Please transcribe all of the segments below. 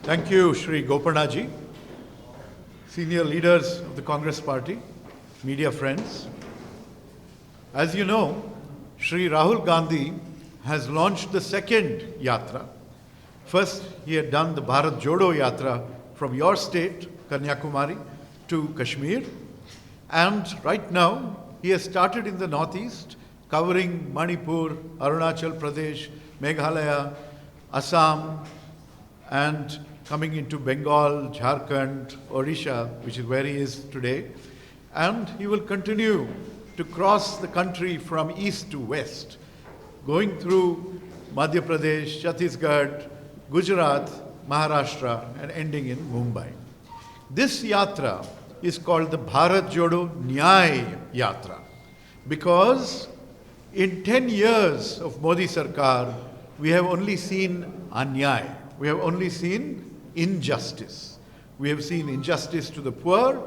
Thank you, Shri Gopanaji, senior leaders of the Congress Party, media friends. As you know, Shri Rahul Gandhi has launched the second Yatra. First, he had done the Bharat Jodo Yatra from your state, Kanyakumari, to Kashmir. And right now, he has started in the northeast, covering Manipur, Arunachal Pradesh, Meghalaya, Assam, and coming into Bengal, Jharkhand, Odisha, which is where he is today. And he will continue to cross the country from east to west, going through Madhya Pradesh, Chhattisgarh, Gujarat, Maharashtra, and ending in Mumbai. This yatra is called the Bharat Jodo Nyay Yatra because in 10 years of Modi Sarkar, we have only seen anyay. We have only seen injustice. We have seen injustice to the poor.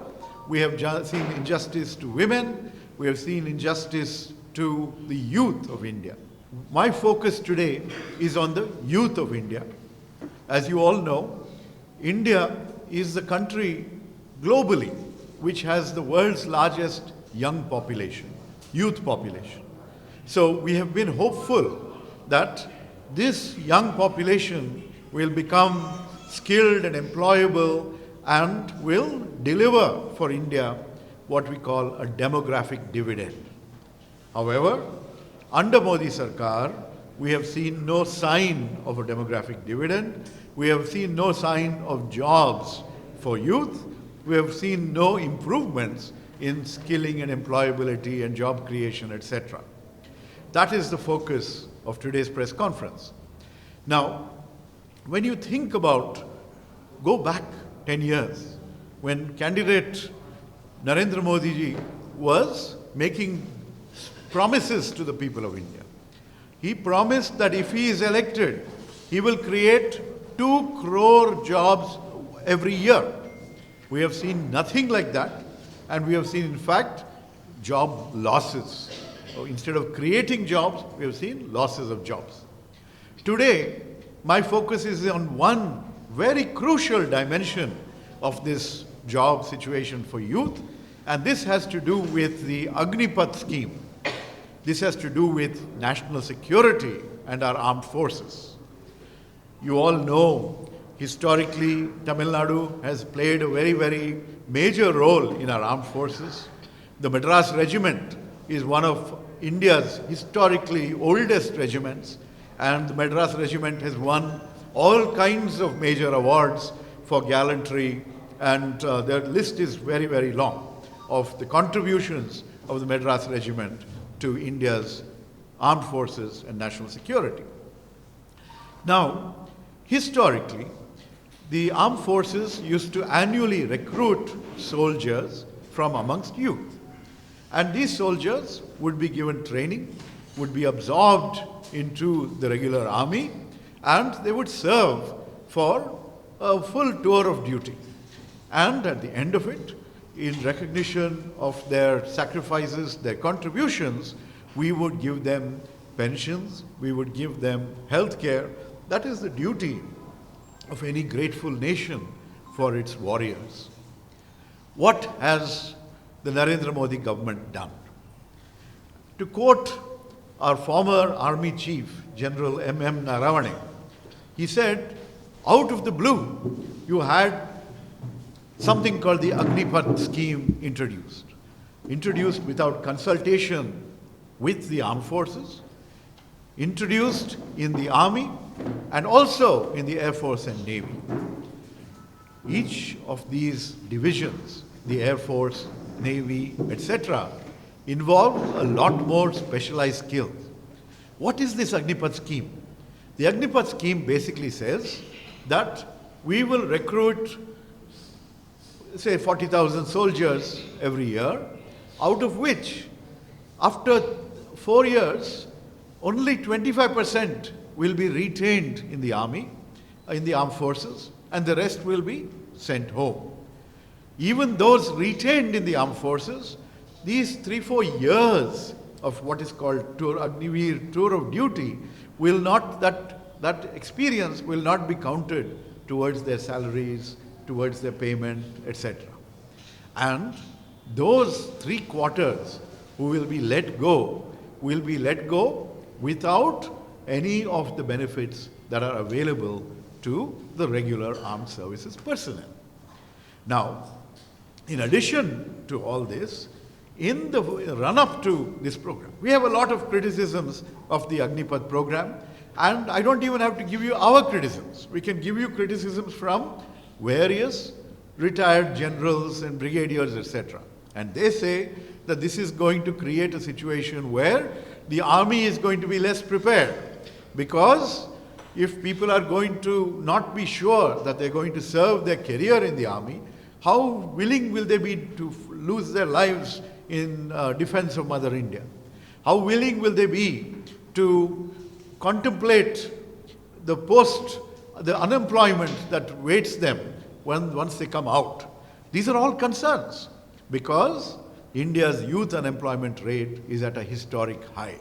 We have seen injustice to women. We have seen injustice to the youth of India. My focus today is on the youth of India. As you all know, India is the country globally which has the world's largest young population, youth population. So we have been hopeful that this young population will become skilled and employable and will deliver for India what we call a demographic dividend. However, under Modi Sarkar, we have seen no sign of a demographic dividend. We have seen no sign of jobs for youth. We have seen no improvements in skilling and employability and job creation, etc. That is the focus of today's press conference. Now, when you think about, go back 10 years, when candidate Narendra Modi ji was making promises to the people of India. He promised that if he is elected, he will create 2 crore jobs every year. We have seen nothing like that, and we have seen, in fact, job losses. So instead of creating jobs, we have seen losses of jobs. Today, my focus is on one very crucial dimension of this job situation for youth, and this has to do with the Agnipath scheme. This has to do with national security and our armed forces. You all know, historically, Tamil Nadu has played a very, very major role in our armed forces. The Madras Regiment is one of India's historically oldest regiments, and the Madras Regiment has won all kinds of major awards for gallantry, and their list is very, very long of the contributions of the Madras Regiment to India's armed forces and national security. Now, historically, the armed forces used to annually recruit soldiers from amongst youth. And these soldiers would be given training, would be absorbed into the regular army, and they would serve for a full tour of duty. And at the end of it, in recognition of their sacrifices, their contributions, we would give them pensions, we would give them health care. That is the duty of any grateful nation for its warriors. What has the Narendra Modi government done? To quote our former army chief, General M.M. Narawane, he said, out of the blue, you had something called the Agnipath scheme introduced without consultation with the armed forces, introduced in the army, and also in the Air Force and Navy. Each of these divisions, the Air Force, Navy, etc., involve a lot more specialized skills. What is this Agnipath scheme? The Agnipath scheme basically says that we will recruit, say, 40,000 soldiers every year, out of which, after 4 years, only 25% will be retained in the army, in the armed forces, and the rest will be sent home. Even those retained in the armed forces, these 3-4 years of what is called Agnivir tour of duty will not, that experience will not be counted towards their salaries, towards their payment, etc. And those 3/4 who will be let go without any of the benefits that are available to the regular armed services personnel. Now, in addition to all this, in the run-up to this program, we have a lot of criticisms of the Agnipath program, and I don't even have to give you our criticisms. We can give you criticisms from various retired generals and brigadiers, etc. And they say that this is going to create a situation where the army is going to be less prepared, because if people are going to not be sure that they're going to serve their career in the army, how willing will they be to lose their lives in defense of Mother India? How willing will they be to contemplate the unemployment that waits them once they come out? These are all concerns, because India's youth unemployment rate is at a historic high.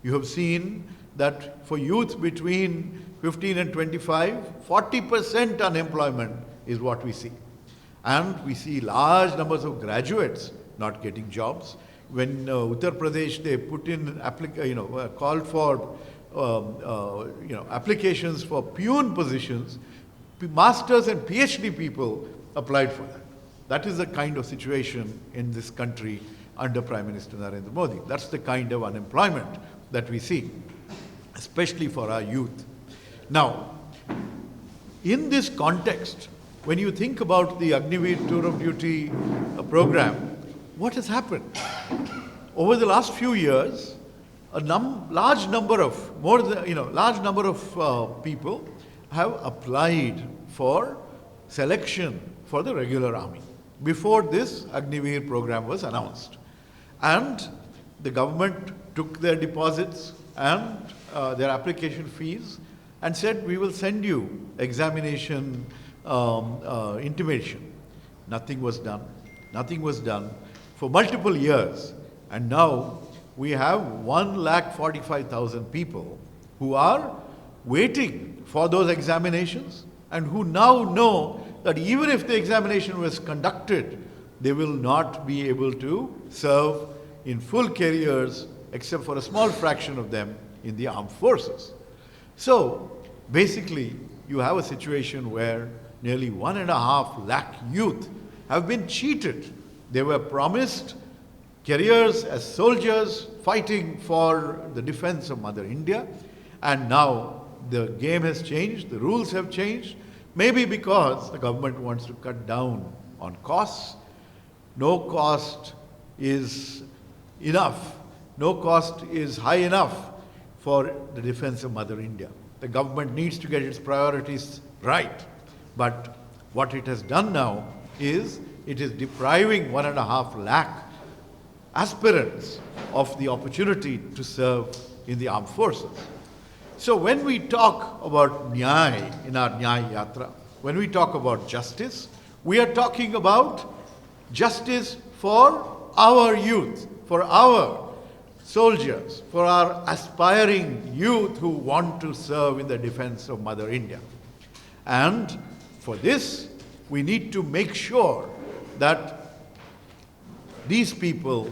You have seen that for youth between 15 and 25, 40% unemployment is what we see. And we see large numbers of graduates not getting jobs. When Uttar Pradesh, they put in, called for applications for peon positions, masters and PhD people applied for that. That is the kind of situation in this country under Prime Minister Narendra Modi. That's the kind of unemployment that we see, especially for our youth. Now, in this context, when you think about the Agniveer Tour of Duty program, what has happened? Over the last few years, a large number of people have applied for selection for the regular army before this Agniveer program was announced. And the government took their deposits and their application fees and said, we will send you examination intimation. Nothing was done. Nothing was done for multiple years. And now we have 1,45,000 people who are waiting for those examinations and who now know that even if the examination was conducted, they will not be able to serve in full careers except for a small fraction of them in the armed forces. So basically, you have a situation where nearly 1.5 lakh youth have been cheated. They were promised careers as soldiers fighting for the defense of Mother India, and now the game has changed, the rules have changed, maybe because the government wants to cut down on costs. No cost is enough. No cost is high enough for the defense of Mother India. The government needs to get its priorities right. But what it has done now is it is depriving 1.5 lakh aspirants of the opportunity to serve in the armed forces. So when we talk about Nyay in our Nyay Yatra, when we talk about justice, we are talking about justice for our youth, for our soldiers, for our aspiring youth who want to serve in the defense of Mother India. And for this, we need to make sure that these people,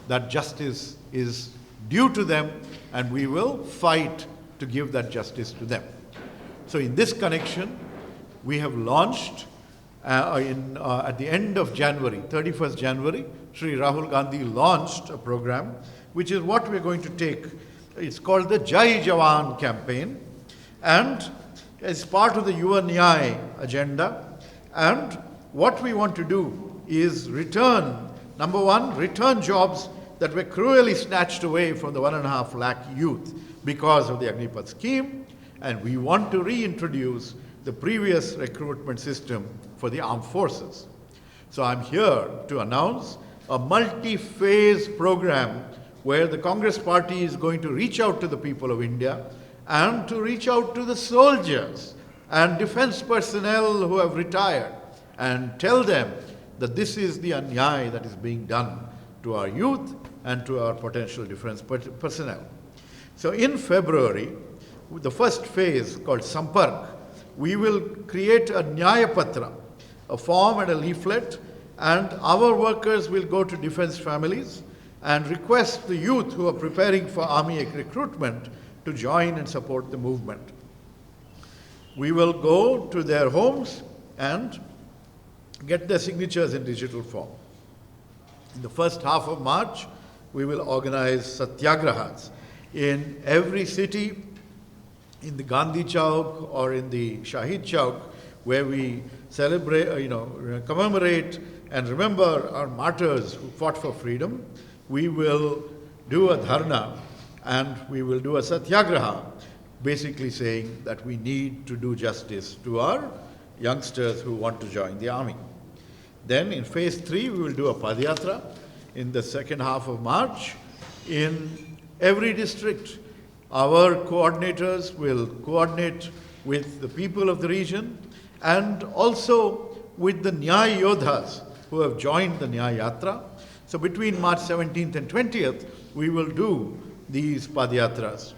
that justice is due to them, and we will fight to give that justice to them. So in this connection, we have launched at the end of January, 31st January, Sri Rahul Gandhi launched a program, which is what we're going to take. It's called the Jai Jawan campaign, and as part of the Yuva Nyay agenda. And what we want to do is return, number one, return jobs that were cruelly snatched away from the 1.5 lakh youth because of the Agnipath scheme, and we want to reintroduce the previous recruitment system for the armed forces. So I'm here to announce a multi-phase program where the Congress party is going to reach out to the people of India and to reach out to the soldiers and defense personnel who have retired and tell them that this is the anyay that is being done to our youth and to our potential defense personnel. So in February, the first phase called Sampark we will create a Nyaya Patra, a form and a leaflet, and our workers will go to defense families and request the youth who are preparing for army recruitment to join and support the movement. We will go to their homes and get their signatures in digital form. In the first half of March, we will organize satyagrahas in every city, in the Gandhi Chowk or in the Shahid Chowk, where we celebrate, commemorate and remember our martyrs who fought for freedom. We will do a dharna and we will do a satyagraha, basically saying that we need to do justice to our youngsters who want to join the army. Then in phase 3, we will do a Padayatra in the second half of March. In every district, our coordinators will coordinate with the people of the region and also with the Nyaya Yodhas who have joined the Nyaya Yatra. So between March 17th and 20th, we will do these Padayatras.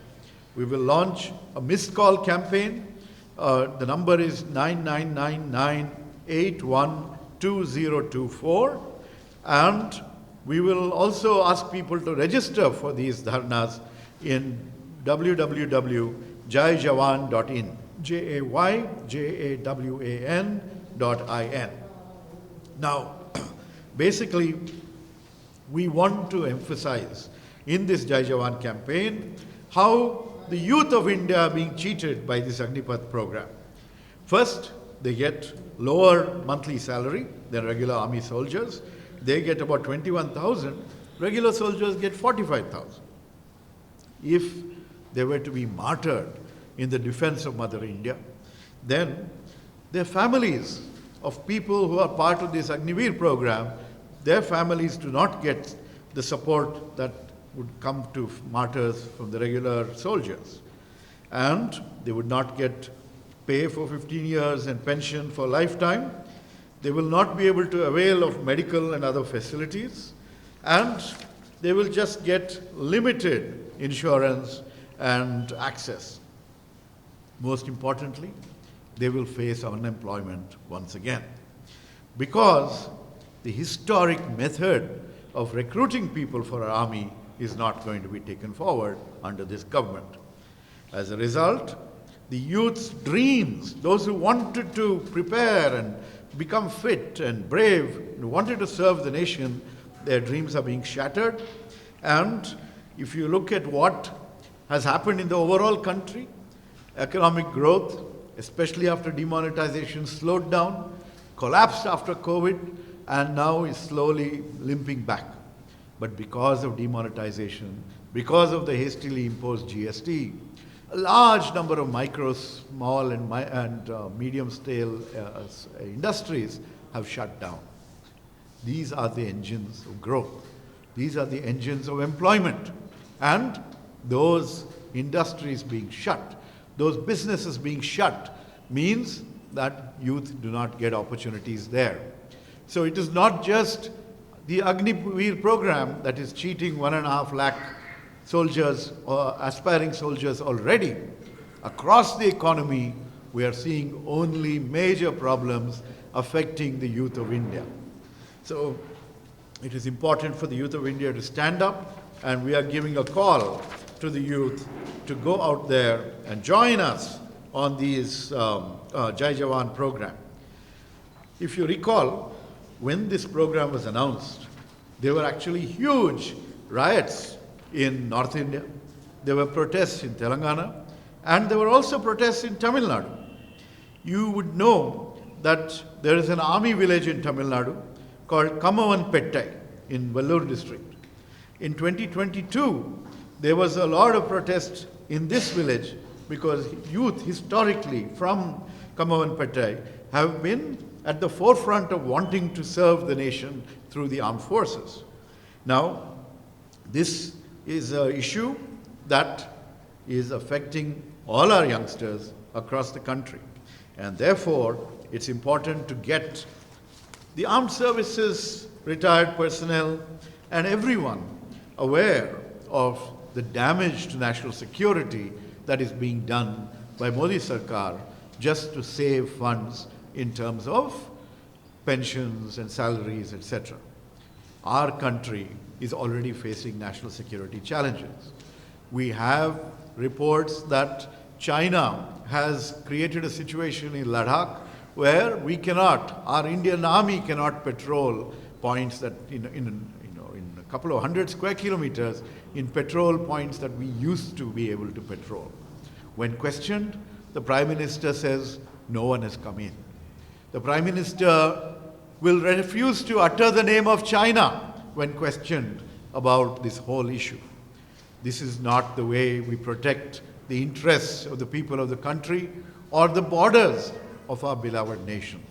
We will launch a missed call campaign. The number is 9999812024, and we will also ask people to register for these dharnas in www.jaijawan.in, JAYJAWAN.in. Now, basically, we want to emphasize in this Jai Jawan campaign how the youth of India are being cheated by this Agnipath program. First, they get lower monthly salary than regular army soldiers. They get about 21,000. Regular soldiers get 45,000. If they were to be martyred in the defense of Mother India, then their families of people who are part of this Agniveer program, their families do not get the support that would come to martyrs from the regular soldiers. And they would not get pay for 15 years and pension for lifetime. They will not be able to avail of medical and other facilities. And they will just get limited insurance and access. Most importantly, they will face unemployment once again. Because the historic method of recruiting people for our army is not going to be taken forward under this government. As a result, the youth's dreams, those who wanted to prepare and become fit and brave, and wanted to serve the nation, their dreams are being shattered. And if you look at what has happened in the overall country, economic growth, especially after demonetization, slowed down, collapsed after COVID, and now is slowly limping back. But because of demonetization, because of the hastily imposed GST, a large number of micro, small, and medium-scale industries have shut down. These are the engines of growth. These are the engines of employment. And those industries being shut, those businesses being shut, means that youth do not get opportunities there. So it is not just the Agniveer program that is cheating 1.5 lakh soldiers or aspiring soldiers already. Across the economy, we are seeing only major problems affecting the youth of India. So it is important for the youth of India to stand up, and we are giving a call to the youth to go out there and join us on these Jai Jawan program. If you recall, when this program was announced, there were actually huge riots in North India. There were protests in Telangana, and there were also protests in Tamil Nadu. You would know that there is an army village in Tamil Nadu called Kamavanpettai in Vellore district. In 2022, there was a lot of protest in this village because youth historically from Kamavanpettai have been at the forefront of wanting to serve the nation through the armed forces. Now, this is an issue that is affecting all our youngsters across the country. And therefore, it's important to get the armed services, retired personnel, and everyone aware of the damage to national security that is being done by Modi Sarkar just to save funds in terms of pensions and salaries, etc. Our country is already facing national security challenges. We have reports that China has created a situation in Ladakh where we cannot, our Indian army cannot patrol points that in a couple of 100 square kilometers, in patrol points that we used to be able to patrol. When questioned, the Prime Minister says no one has come in. The Prime Minister will refuse to utter the name of China when questioned about this whole issue. This is not the way we protect the interests of the people of the country or the borders of our beloved nation.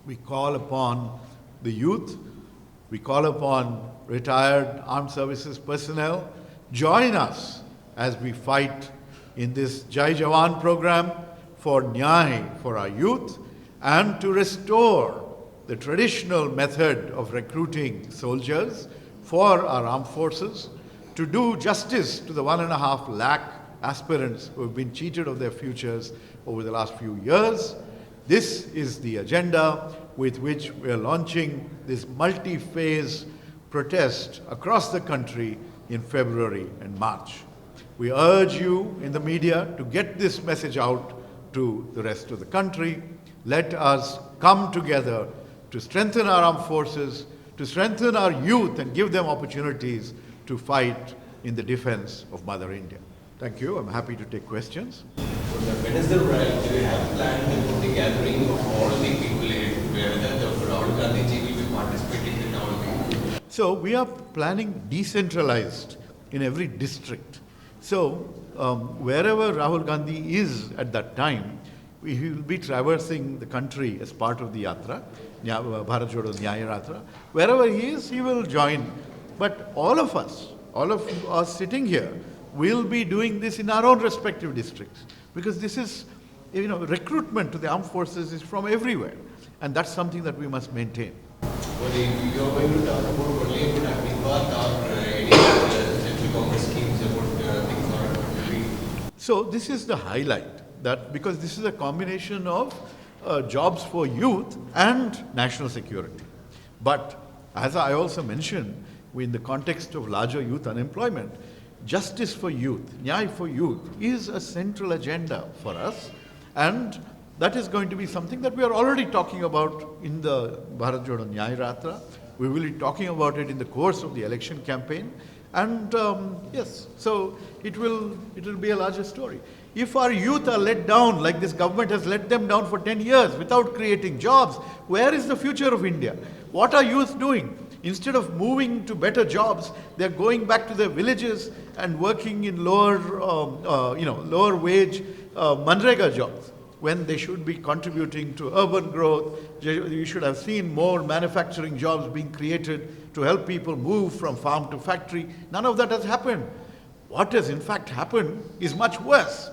We call upon the youth, we call upon retired armed services personnel, join us as we fight in this Jai Jawan program for Nyay for our youth and to restore the traditional method of recruiting soldiers for our armed forces, to do justice to the 1.5 lakh aspirants who have been cheated of their futures over the last few years. This is the agenda with which we are launching this multi-phase protest across the country in February and March. We urge you in the media to get this message out to the rest of the country. Let us come together to strengthen our armed forces, to strengthen our youth and give them opportunities to fight in the defense of Mother India. Thank you. I'm happy to take questions. When is the right? Do you have planned for the gathering of all the people where the Rahul Gandhi ji will be participating in all? So we are planning decentralized in every district. So wherever Rahul Gandhi is at that time, he will be traversing the country as part of the Yatra, Bharat Jodo Nyay Yatra. Wherever he is, he will join. But all of us sitting here, will be doing this in our own respective districts. Because this is, recruitment to the armed forces is from everywhere. And that's something that we must maintain. Well, you are going to talk about only about Agnipath or any other central government schemes about things are going to be. So this is the highlight, that because this is a combination of jobs for youth and national security. But as I also mentioned, in the context of larger youth unemployment, justice for youth, Nyay for youth, is a central agenda for us, and that is going to be something that we are already talking about in the Bharat Jodo Nyay Yatra. We will be talking about it in the course of the election campaign, and yes, so it will be a larger story. If our youth are let down, like this government has let them down for 10 years without creating jobs, where is the future of India? What are youth doing? Instead of moving to better jobs, they're going back to their villages and working in lower wage Manrega jobs, when they should be contributing to urban growth. You should have seen more manufacturing jobs being created to help people move from farm to factory. None of that has happened. What has in fact happened is much worse.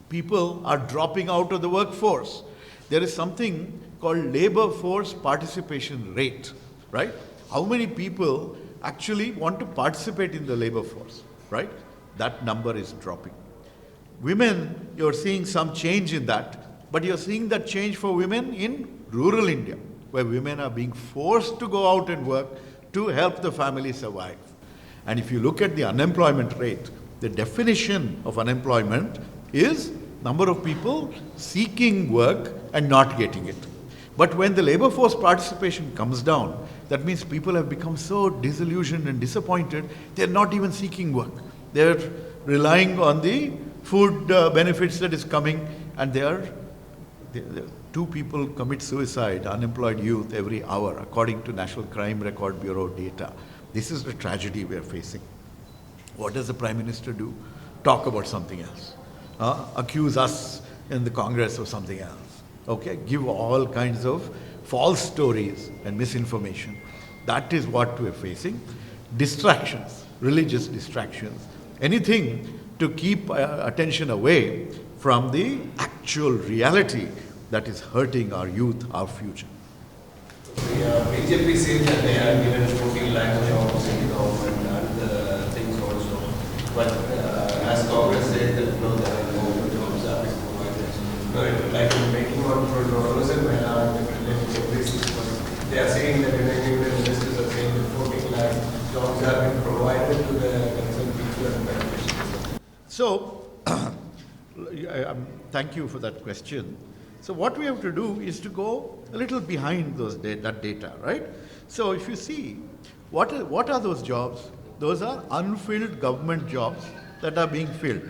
People are dropping out of the workforce. There is something called labor force participation rate, right? How many people actually want to participate in the labor force, right? That number is dropping. Women, you're seeing some change in that, but you're seeing that change for women in rural India, where women are being forced to go out and work to help the family survive. And if you look at the unemployment rate, the definition of unemployment is number of people seeking work and not getting it. But when the labor force participation comes down, that means people have become so disillusioned and disappointed, they're not even seeking work. They're relying on the food benefits that is coming, and two people commit suicide, unemployed youth, every hour, according to National Crime Record Bureau data. This is the tragedy we are facing. What does the Prime Minister do? Talk about something else. Accuse us in the Congress of something else. Okay? Give all kinds of false stories and misinformation. That is what we're facing. Distractions, religious distractions, anything to keep attention away from the actual reality that is hurting our youth, our future. BJP says that they have given 14 lakh jobs in the government and things also. But as Congress said that no, there are no jobs are being provided. Rosen Mehta and every 6 months. They are saying that individual investors are saying that 14 lakh jobs have been provided to the concerned people and beneficiaries. So, thank you for that question. So what we have to do is to go a little behind that data, right? So if you see, what are those jobs? Those are unfilled government jobs that are being filled.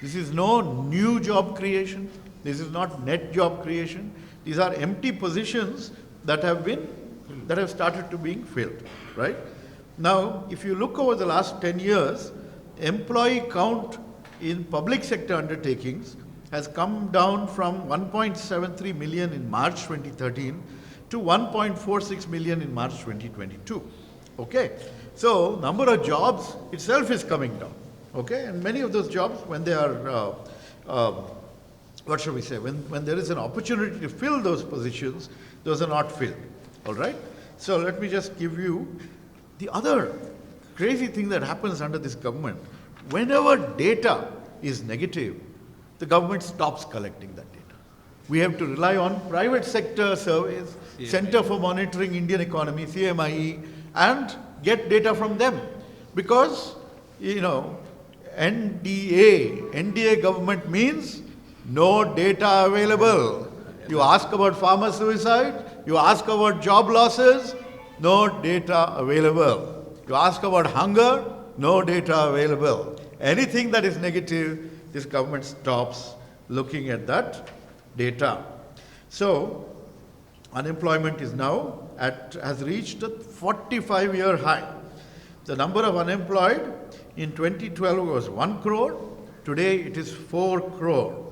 This is no new job creation. This is not net job creation. These are empty positions that have started to being filled, right? Now, if you look over the last 10 years, employee count in public sector undertakings has come down from 1.73 million in March 2013 to 1.46 million in March 2022. Okay, so number of jobs itself is coming down. Okay, and many of those jobs, when they are, what shall we say, when there is an opportunity to fill those positions, those are not filled. All right, so let me just give you the other crazy thing that happens under this government. Whenever data is negative, the government stops collecting that data. We have to rely on private sector surveys, Center for Monitoring Indian Economy, CMIE, and get data from them. Because, you know, NDA government means no data available. You ask about farmer suicide, you ask about job losses, no data available. You ask about hunger, no data available. Anything that is negative, this government stops looking at that data. So, unemployment is now has reached a 45-year high. The number of unemployed in 2012 was 1 crore. Today it is 4 crore.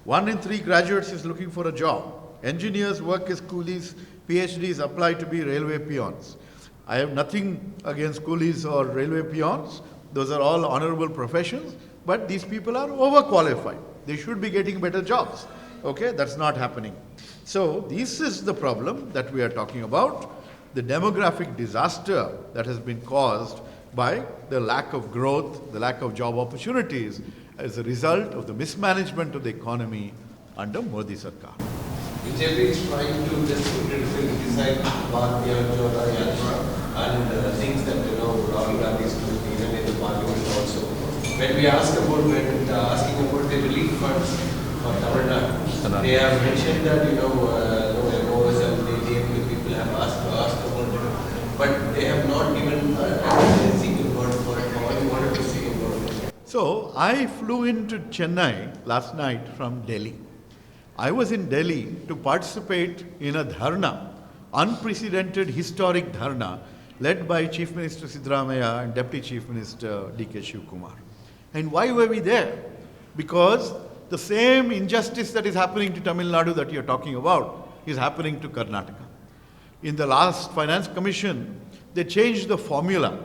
1 in 3 graduates is looking for a job. Engineers work as coolies. PhDs apply to be railway peons. I have nothing against coolies or railway peons. Those are all honorable professions. But these people are overqualified. They should be getting better jobs. Okay, that's not happening. So this is the problem that we are talking about, the demographic disaster that has been caused by the lack of growth, the lack of job opportunities as a result of the mismanagement of the economy under Modi Sarkar. BJP is trying to just criticize Bharatiya Jodha Yatra and things that Rahul Gandhi is doing even in the parliament also. When we ask about asking about the relief funds for Tamil Nadu, they have mentioned that MOs and the DMK people have asked about it, but they have not given a single word for it. All you wanted to say about it. So I flew into Chennai last night from Delhi. I was in Delhi to participate in a dharna, unprecedented historic dharna, led by Chief Minister Siddaramaiah and Deputy Chief Minister D.K. Shivkumar. And why were we there? Because the same injustice that is happening to Tamil Nadu that you're talking about is happening to Karnataka. In the last Finance Commission, they changed the formula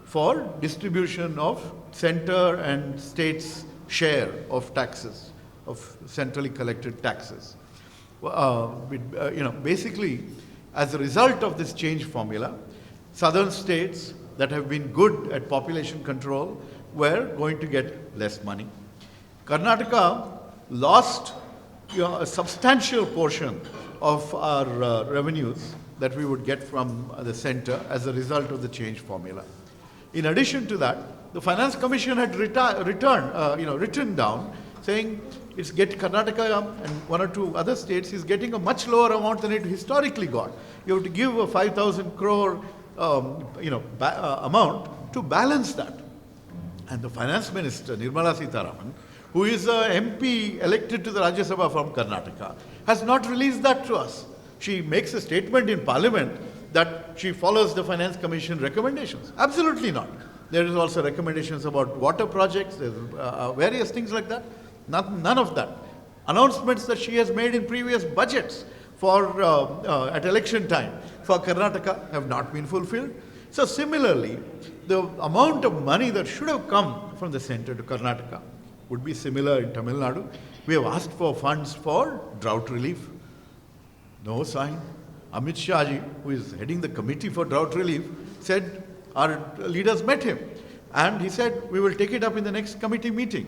for distribution of center and states' share of taxes, of centrally collected taxes. Basically, as a result of this change formula, southern states that have been good at population control were going to get less money. Karnataka lost a substantial portion of our revenues that we would get from the center as a result of the change formula. In addition to that, the Finance Commission had written down saying it's Karnataka and 1 or 2 other states is getting a much lower amount than it historically got. You have to give a 5,000 crore amount to balance that. And the Finance Minister, Nirmala Sitharaman, who is an MP elected to the Rajya Sabha from Karnataka, has not released that to us. She makes a statement in Parliament that she follows the Finance Commission recommendations. Absolutely not. There is also recommendations about water projects, various things like that. None of that. Announcements that she has made in previous budgets for at election time for Karnataka have not been fulfilled. So similarly, the amount of money that should have come from the center to Karnataka would be similar in Tamil Nadu. We have asked for funds for drought relief. No sign. Amit Shah ji, who is heading the committee for drought relief, said our leaders met him. And he said, we will take it up in the next committee meeting.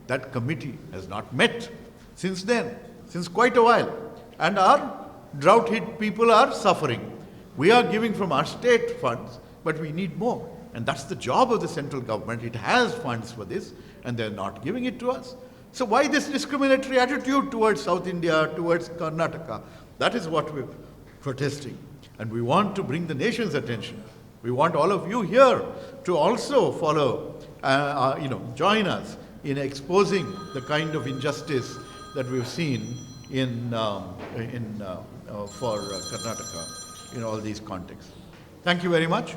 That committee has not met since then, since quite a while. and our drought hit people are suffering. We are giving from our state funds, but we need more. And that's the job of the central government. It has funds for this, and they're not giving it to us. So why this discriminatory attitude towards South India, towards Karnataka? That is what we're protesting. And we want to bring the nation's attention. We want all of you here to also follow, join us in exposing the kind of injustice that we've seen for Karnataka in all these contexts. Thank you very much.